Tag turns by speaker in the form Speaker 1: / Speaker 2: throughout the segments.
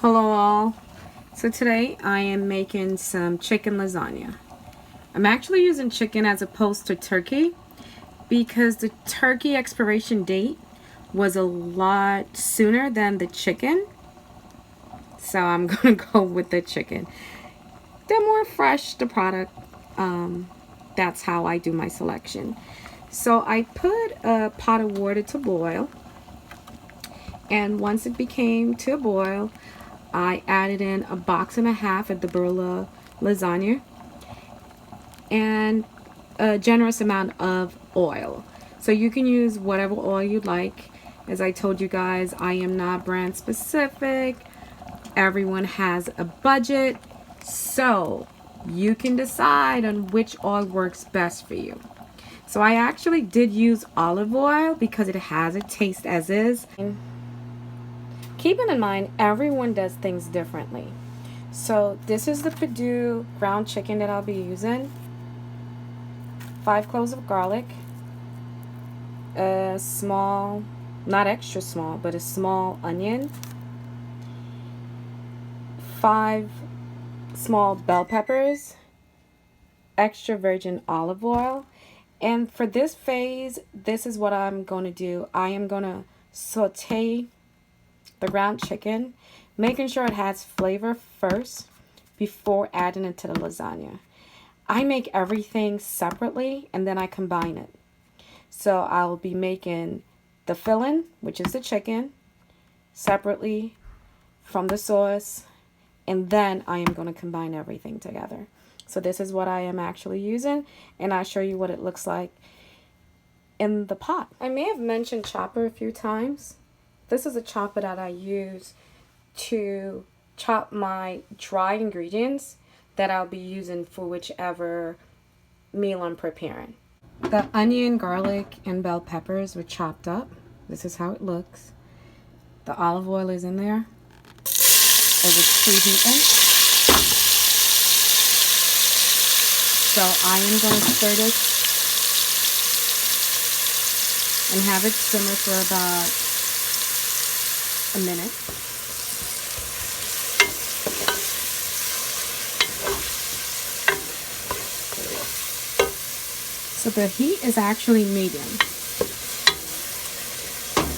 Speaker 1: Hello all. So today I am making some chicken lasagna. I'm actually using chicken as opposed to turkey because the turkey expiration date was a lot sooner than the chicken. So I'm gonna go with the chicken. They're more fresh, the product. That's how I do my selection. So I put a pot of water to boil, and once it became to a boil, I added in a box and a half of the Barilla lasagna and a generous amount of oil. So you can use whatever oil you like. As I told you guys, I am not brand specific. Everyone has a budget, so you can decide on which oil works best for you. So I actually did use olive oil because it has a taste as is. Keeping in mind, everyone does things differently. So this is the Purdue ground chicken that I'll be using. 5 cloves of garlic, a small, not extra small, but a small onion, 5 small bell peppers, extra virgin olive oil. And for this phase, this is what I'm going to do. I am going to saute the ground chicken, making sure it has flavor first before adding it to the lasagna. I make everything separately and then I combine it. So I'll be making the filling, which is the chicken, separately from the sauce, and then I am going to combine everything together. So this is what I am actually using, and I'll show you what it looks like in the pot. I may have mentioned chopper a few times. This is a chopper that I use to chop my dry ingredients that I'll be using for whichever meal I'm preparing. The onion, garlic, and bell peppers were chopped up. This is how it looks. The olive oil is in there. It was preheating. So I am going to stir this and have it simmer for about a minute. So the heat is actually medium.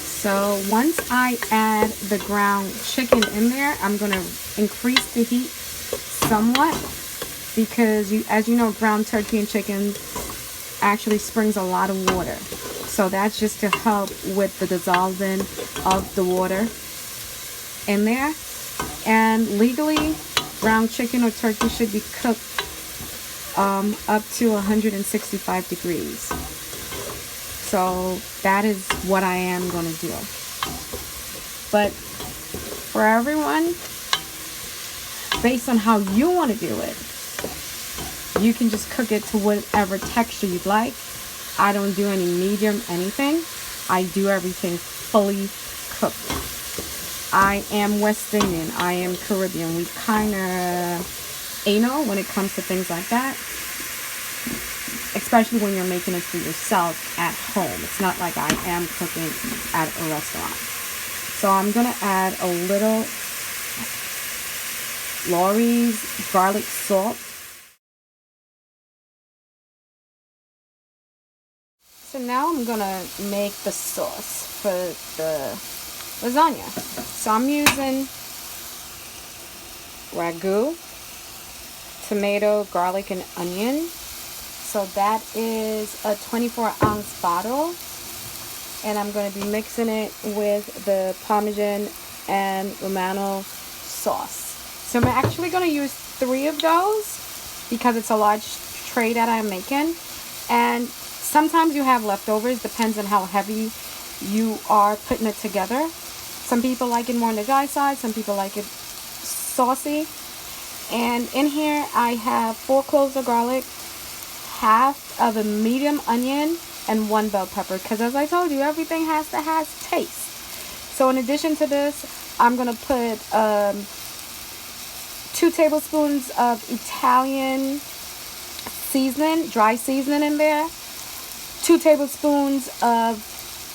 Speaker 1: So once I add the ground chicken in there, I'm going to increase the heat somewhat because as you know, ground turkey and chicken actually springs a lot of water. So that's just to help with the dissolving of the water in there. And legally, ground chicken or turkey should be cooked up to 165 degrees. So that is what I am going to do. But for everyone, based on how you want to do it, you can just cook it to whatever texture you'd like. I don't do any medium anything. I do everything fully cooked. I am West Indian. I am Caribbean. We kind of anal when it comes to things like that. Especially when you're making it for yourself at home. It's not like I am cooking at a restaurant. So I'm going to add a little Lawry's garlic salt. So now I'm going to make the sauce for the lasagna. So I'm using ragu, tomato, garlic, and onion. So that is a 24-ounce bottle. And I'm going to be mixing it with the Parmesan and Romano sauce. So I'm actually going to use 3 of those because it's a large tray that I'm making. And sometimes you have leftovers, depends on how heavy you are putting it together. Some people like it more on the dry side, some people like it saucy. And in here I have 4 cloves of garlic, half of a medium onion, and 1 bell pepper, because as I told you, everything has to have taste. So in addition to this, I'm going to put 2 tablespoons of Italian seasoning, dry seasoning in there, 2 tablespoons of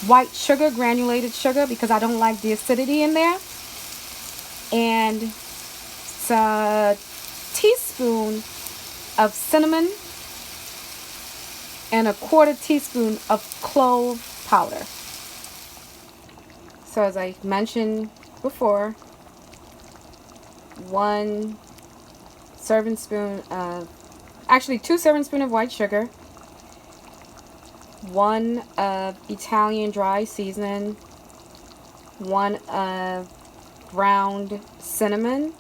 Speaker 1: white sugar, granulated sugar, because I don't like the acidity in there, and a teaspoon of cinnamon and a quarter teaspoon of clove powder. So as I mentioned before, 1 serving spoon of, actually 2 serving spoons of white sugar, 1 of Italian dry seasoning, 1 of ground cinnamon,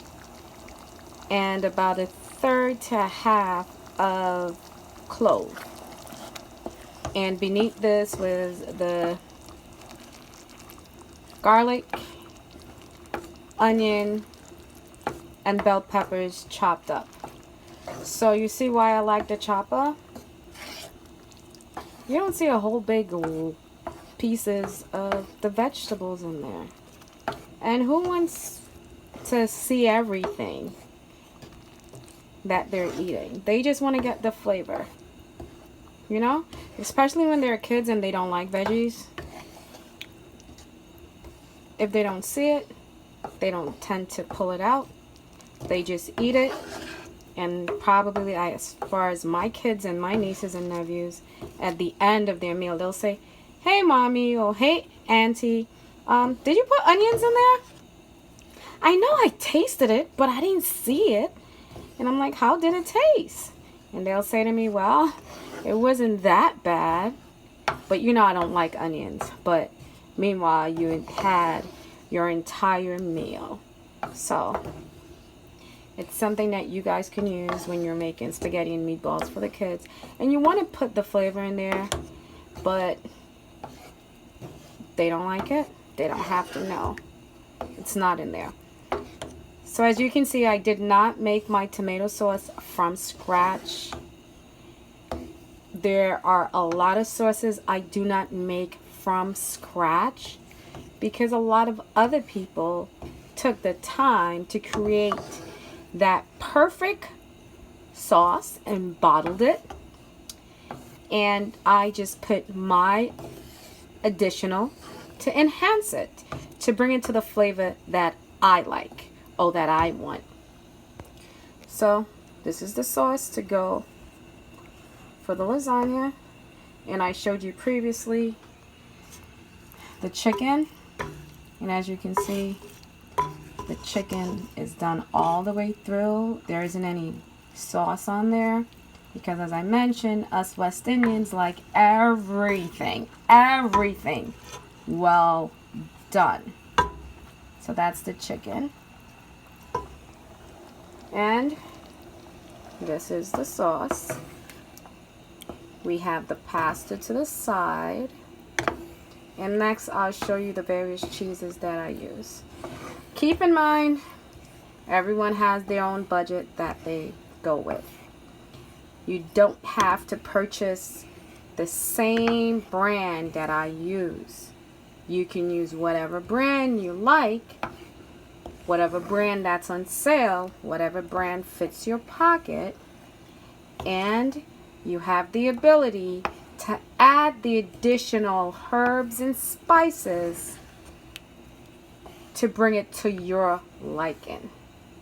Speaker 1: and about 1/3 to 1/2 of clove. And beneath this was the garlic, onion, and bell peppers chopped up. So you see why I like the chopper? You don't see a whole big pieces of the vegetables in there. And who wants to see everything that they're eating? They just want to get the flavor. You know? Especially when they're kids and they don't like veggies. If they don't see it, they don't tend to pull it out. They just eat it. And probably, as far as my kids and my nieces and nephews, at the end of their meal, they'll say, "Hey, mommy," or "Hey, auntie, did you put onions in there? I know I tasted it, but I didn't see it." And I'm like, "How did it taste?" And they'll say to me, "Well, it wasn't that bad, but you know I don't like onions." But meanwhile, you had your entire meal. So it's something that you guys can use when you're making spaghetti and meatballs for the kids. And you want to put the flavor in there, but they don't like it. They don't have to know. It's not in there. So as you can see, I did not make my tomato sauce from scratch. There are a lot of sauces I do not make from scratch because a lot of other people took the time to create that perfect sauce and bottled it, and I just put my additional to enhance it, to bring it to the flavor that I like or that I want. So this is the sauce to go for the lasagna, and I showed you previously the chicken, and as you can see, the chicken is done all the way through. There isn't any sauce on there because, as I mentioned, us West Indians like everything well done. So that's the chicken. And this is the sauce. We have the pasta to the side. And next I'll show you the various cheeses that I use. Keep in mind, everyone has their own budget that they go with. You don't have to purchase the same brand that I use. You can use whatever brand you like, whatever brand that's on sale, whatever brand fits your pocket, and you have the ability to add the additional herbs and spices to bring it to your liking.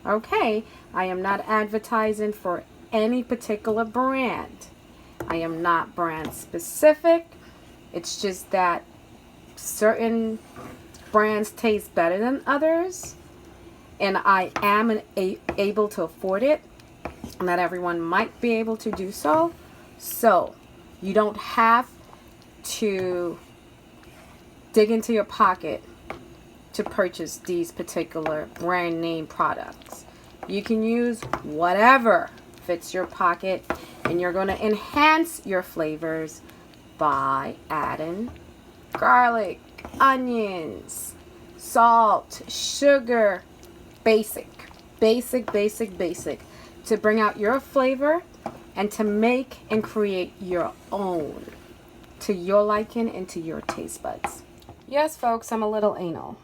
Speaker 1: Okay, I am not advertising for any particular brand. I am not brand specific. It's just that certain brands taste better than others, and I am able to afford it. Not everyone might be able to do so. So you don't have to dig into your pocket to purchase these particular brand name products. You can use whatever fits your pocket, and you're going to enhance your flavors by adding garlic, onions, salt, sugar, basic to bring out your flavor and to make and create your own to your liking and to your taste buds. Yes, folks, I'm a little anal.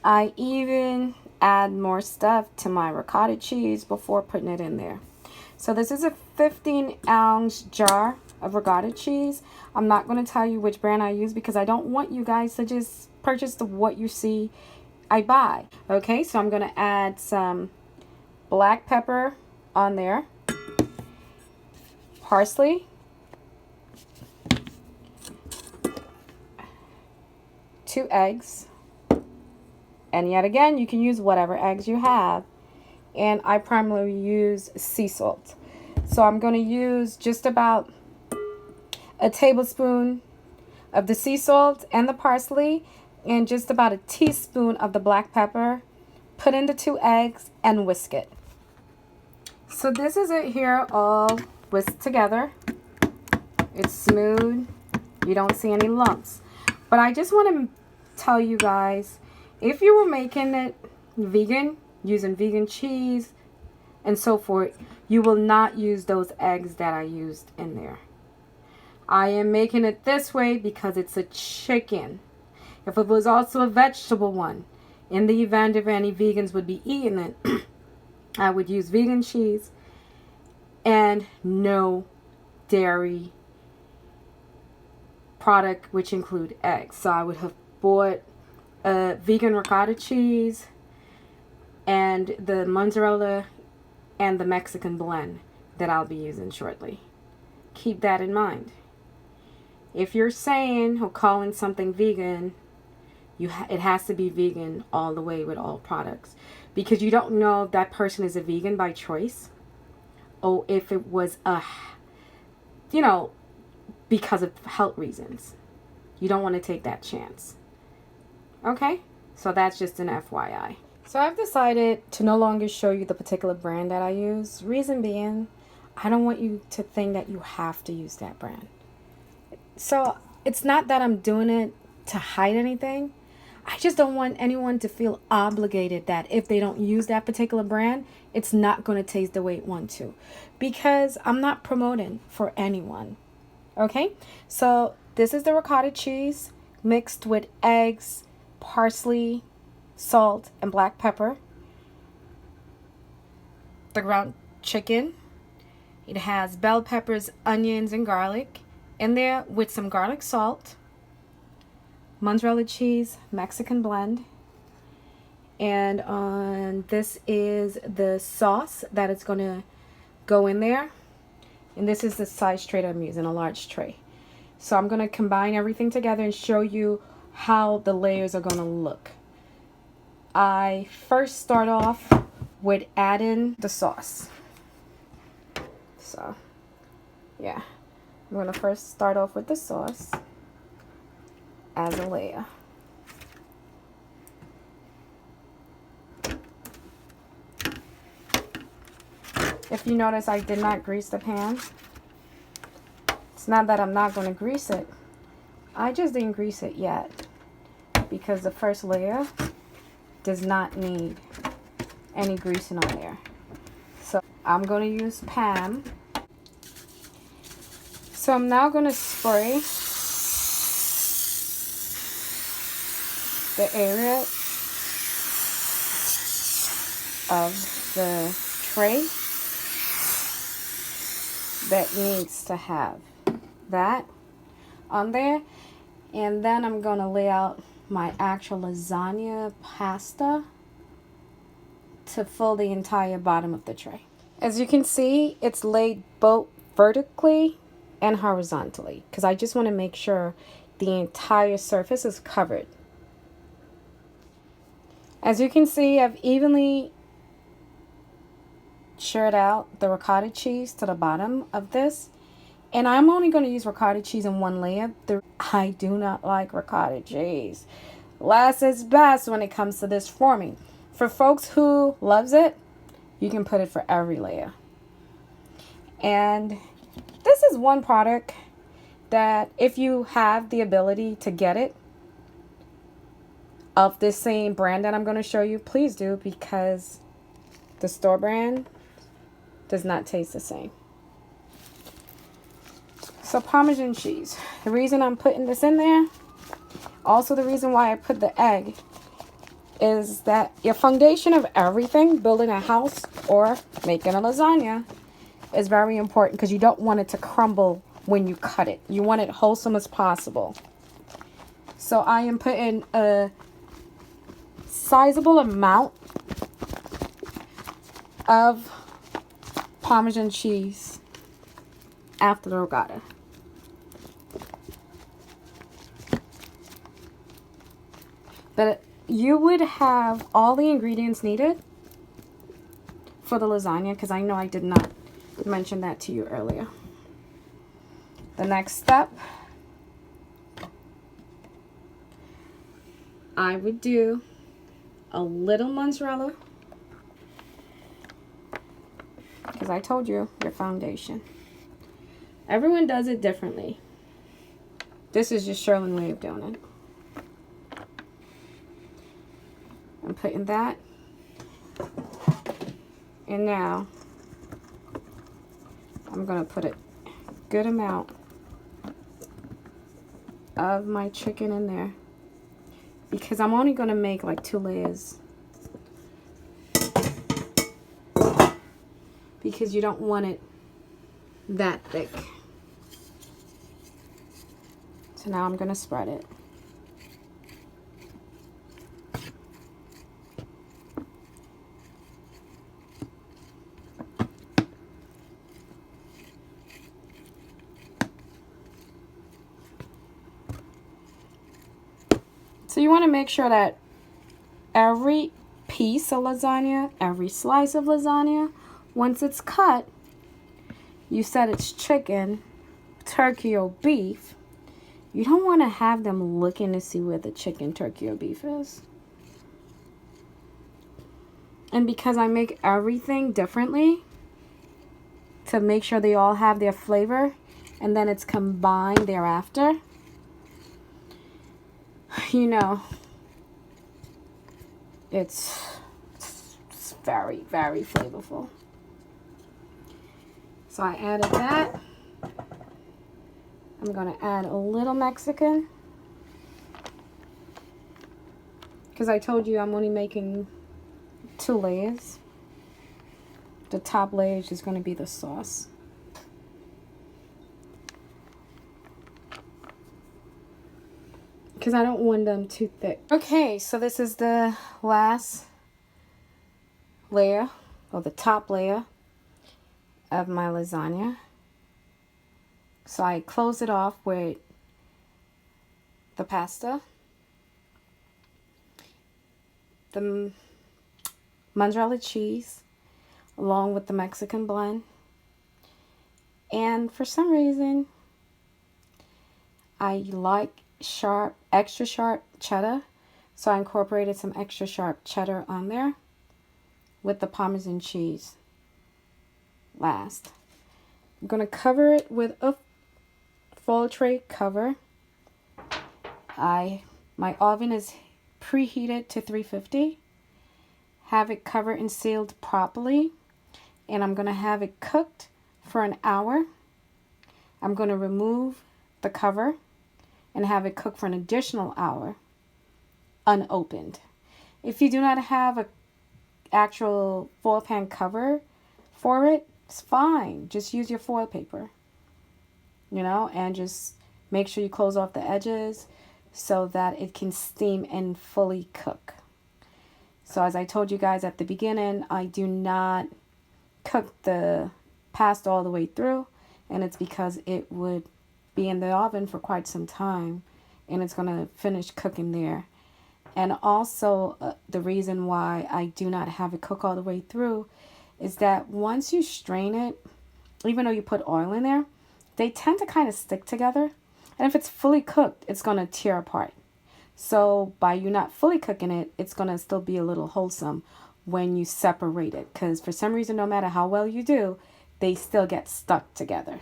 Speaker 1: I even add more stuff to my ricotta cheese before putting it in there. So this is a 15-ounce jar of ricotta cheese. I'm not going to tell you which brand I use because I don't want you guys to just purchase what you see I buy. Okay, so I'm going to add some black pepper on there, parsley, 2 eggs, and yet again you can use whatever eggs you have, and I primarily use sea salt. So I'm going to use just about a tablespoon of the sea salt and the parsley, and just about a teaspoon of the black pepper. Put in the 2 eggs and whisk it. So this is it here, all whisked together. It's smooth. You don't see any lumps. But I just want to tell you guys, if you were making it vegan, using vegan cheese and so forth, you will not use those eggs that I used in there. I am making it this way because it's a chicken. If it was also a vegetable one, in the event if any vegans would be eating it, I would use vegan cheese and no dairy product, which include eggs. So I would have bought a vegan ricotta cheese and the mozzarella and the Mexican blend that I'll be using shortly. Keep that in mind. If you're saying or calling something vegan, it has to be vegan all the way with all products, because you don't know if that person is a vegan by choice or if it was because of health reasons. You don't want to take that chance. Okay, so that's just an FYI. So I've decided to no longer show you the particular brand that I use. Reason being, I don't want you to think that you have to use that brand. So it's not that I'm doing it to hide anything. I just don't want anyone to feel obligated that if they don't use that particular brand, it's not going to taste the way it wants to. Because I'm not promoting for anyone. Okay? So this is the ricotta cheese mixed with eggs, parsley, salt, and black pepper. The ground chicken. It has bell peppers, onions, and garlic in there with some garlic salt, mozzarella cheese, Mexican blend. And this is the sauce that it's going to go in there. And this is the size tray that I'm using, a large tray. So I'm going to combine everything together and show you how the layers are going to look. I first start off with adding the sauce. So, yeah. I'm going to first start off with the sauce as a layer. If you notice, I did not grease the pan. It's not that I'm not going to grease it. I just didn't grease it yet because the first layer does not need any greasing on there. So I'm going to use Pam. So I'm now going to spray the area of the tray that needs to have that on there. And then I'm going to lay out my actual lasagna pasta to fill the entire bottom of the tray. As you can see, it's laid both vertically and horizontally because I just want to make sure the entire surface is covered. As you can see, I've evenly shared out the ricotta cheese to the bottom of this. And I'm only going to use ricotta cheese in one layer. I do not like ricotta cheese. Less is best when it comes to this forming. For folks who loves it, you can put it for every layer. And this is one product that if you have the ability to get it of this same brand that I'm going to show you, please do, because the store brand does not taste the same. So Parmesan cheese. The reason I'm putting this in there, also the reason why I put the egg, is that your foundation of everything, building a house or making a lasagna, is very important because you don't want it to crumble when you cut it. You want it wholesome as possible. So I am putting a sizable amount of Parmesan cheese after the regatta. But you would have all the ingredients needed for the lasagna, because I know I did not mention that to you earlier. The next step, I would do a little mozzarella, because I told you, your foundation. Everyone does it differently. This is just Sherlin's way of doing it. I'm putting that. And now I'm going to put a good amount of my chicken in there, because I'm only going to make like 2 layers, because you don't want it that thick. So now I'm going to spread it. So you want to make sure that every piece of lasagna, every slice of lasagna, once it's cut, you said it's chicken, turkey, or beef. You don't want to have them looking to see where the chicken, turkey, or beef is. And because I make everything differently to make sure they all have their flavor and then it's combined thereafter, you know, it's very, very flavorful. So I added that. I'm going to add a little Mexican, because I told you I'm only making 2 layers. The top layer is just going to be the sauce. Because I don't want them too thick. Okay, so this is the last layer, or the top layer of my lasagna. So I close it off with the pasta, the mozzarella cheese, along with the Mexican blend. And for some reason, I like sharp, extra sharp cheddar, so I incorporated some extra sharp cheddar on there with the Parmesan cheese last. I'm going to cover it with a foil tray cover. My oven is preheated to 350. Have it covered and sealed properly, and I'm going to have it cooked for an hour. I'm going to remove the cover and have it cook for an additional hour unopened. If you do not have an actual foil pan cover for it, it's fine. Just use your foil paper, you know, and just make sure you close off the edges so that it can steam and fully cook. So as I told you guys at the beginning, I do not cook the pasta all the way through, and it's because it would be in the oven for quite some time and it's going to finish cooking there. And also the reason why I do not have it cook all the way through is that once you strain it, even though you put oil in there, they tend to kind of stick together. And if it's fully cooked, it's going to tear apart. So by you not fully cooking it, it's going to still be a little wholesome when you separate it. Because for some reason, no matter how well you do, they still get stuck together.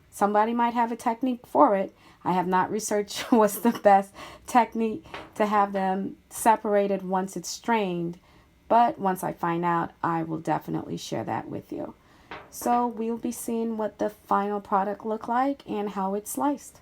Speaker 1: Somebody might have a technique for it. I have not researched what's the best technique to have them separated once it's strained. But once I find out, I will definitely share that with you. So we'll be seeing what the final product look like and how it's sliced.